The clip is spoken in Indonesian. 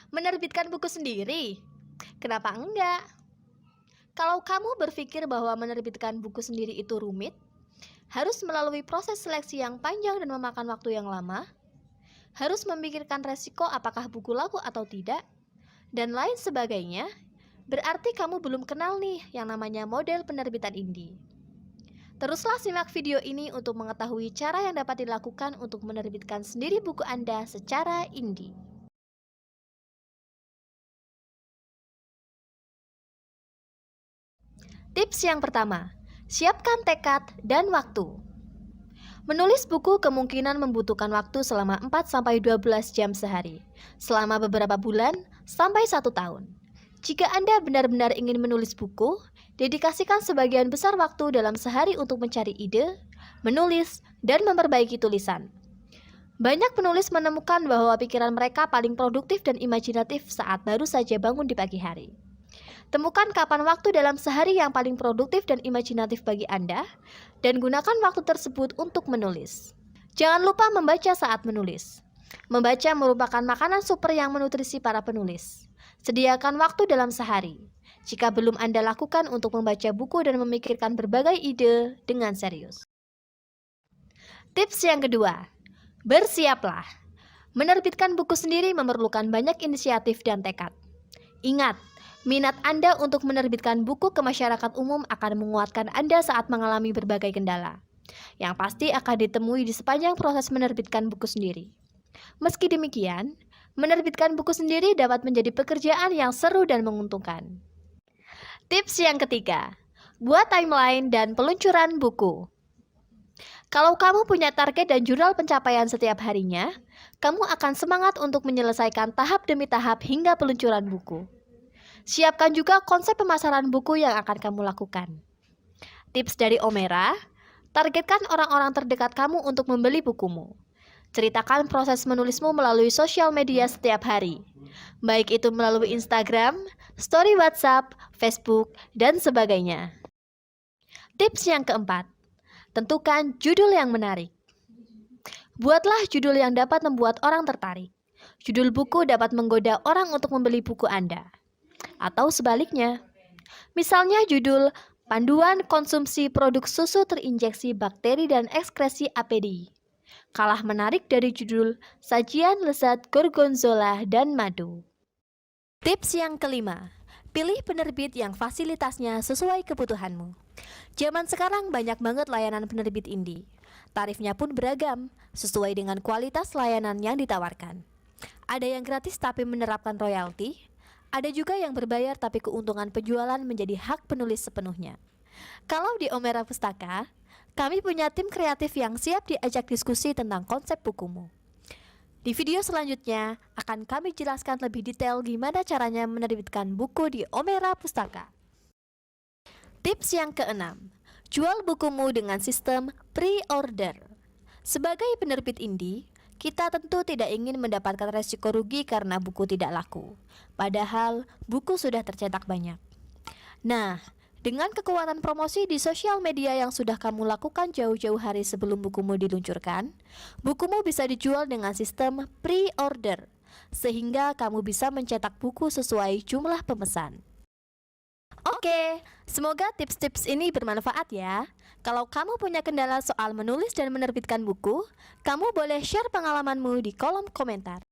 Menerbitkan buku sendiri? Kenapa enggak? Kalau kamu berpikir bahwa menerbitkan buku sendiri itu rumit, harus melalui proses seleksi yang panjang dan memakan waktu yang lama, harus memikirkan resiko apakah buku laku atau tidak, dan lain sebagainya, berarti kamu belum kenal nih yang namanya model penerbitan indie. Teruslah simak video ini untuk mengetahui cara yang dapat dilakukan untuk menerbitkan sendiri buku Anda secara indie. Tips yang pertama, siapkan tekad dan waktu. Menulis buku kemungkinan membutuhkan waktu selama 4-12 jam sehari, selama beberapa bulan sampai 1 tahun. Jika Anda benar-benar ingin menulis buku, dedikasikan sebagian besar waktu dalam sehari untuk mencari ide, menulis, dan memperbaiki tulisan. Banyak penulis menemukan bahwa pikiran mereka paling produktif dan imajinatif saat baru saja bangun di pagi hari. Temukan kapan waktu dalam sehari yang paling produktif dan imajinatif bagi Anda, dan gunakan waktu tersebut untuk menulis. Jangan lupa membaca saat menulis. Membaca merupakan makanan super yang menutrisi para penulis. Sediakan waktu dalam sehari. Jika belum Anda lakukan untuk membaca buku dan memikirkan berbagai ide dengan serius. Tips yang kedua, bersiaplah. Menerbitkan buku sendiri memerlukan banyak inisiatif dan tekad. Ingat, minat Anda untuk menerbitkan buku ke masyarakat umum akan menguatkan Anda saat mengalami berbagai kendala, yang pasti akan ditemui di sepanjang proses menerbitkan buku sendiri. Meski demikian, menerbitkan buku sendiri dapat menjadi pekerjaan yang seru dan menguntungkan. Tips yang ketiga, buat timeline dan peluncuran buku. Kalau kamu punya target dan jurnal pencapaian setiap harinya, kamu akan semangat untuk menyelesaikan tahap demi tahap hingga peluncuran buku. Siapkan juga konsep pemasaran buku yang akan kamu lakukan. Tips dari Omera, targetkan orang-orang terdekat kamu untuk membeli bukumu. Ceritakan proses menulismu melalui sosial media setiap hari, baik itu melalui Instagram, story WhatsApp, Facebook, dan sebagainya. Tips yang keempat, tentukan judul yang menarik. Buatlah judul yang dapat membuat orang tertarik. Judul buku dapat menggoda orang untuk membeli buku Anda. Atau sebaliknya. Misalnya judul Panduan Konsumsi Produk Susu Terinjeksi Bakteri dan Ekskresi APDI. Kalah menarik dari judul Sajian Lezat Gorgonzola dan Madu. Tips yang kelima, pilih penerbit yang fasilitasnya sesuai kebutuhanmu. Zaman sekarang banyak banget layanan penerbit indie. Tarifnya pun beragam, sesuai dengan kualitas layanan yang ditawarkan. Ada yang gratis tapi menerapkan royalti, ada juga yang berbayar tapi keuntungan penjualan menjadi hak penulis sepenuhnya. Kalau di Omera Pustaka, kami punya tim kreatif yang siap diajak diskusi tentang konsep bukumu. Di video selanjutnya akan kami jelaskan lebih detail gimana caranya menerbitkan buku di Omera Pustaka. Tips yang keenam, jual bukumu dengan sistem pre-order. Sebagai penerbit indie, kita tentu tidak ingin mendapatkan resiko rugi karena buku tidak laku. Padahal, buku sudah tercetak banyak. Nah, dengan kekuatan promosi di sosial media yang sudah kamu lakukan jauh-jauh hari sebelum bukumu diluncurkan, bukumu bisa dijual dengan sistem pre-order, sehingga kamu bisa mencetak buku sesuai jumlah pemesan. Oke, semoga tips-tips ini bermanfaat ya. Kalau kamu punya kendala soal menulis dan menerbitkan buku, kamu boleh share pengalamanmu di kolom komentar.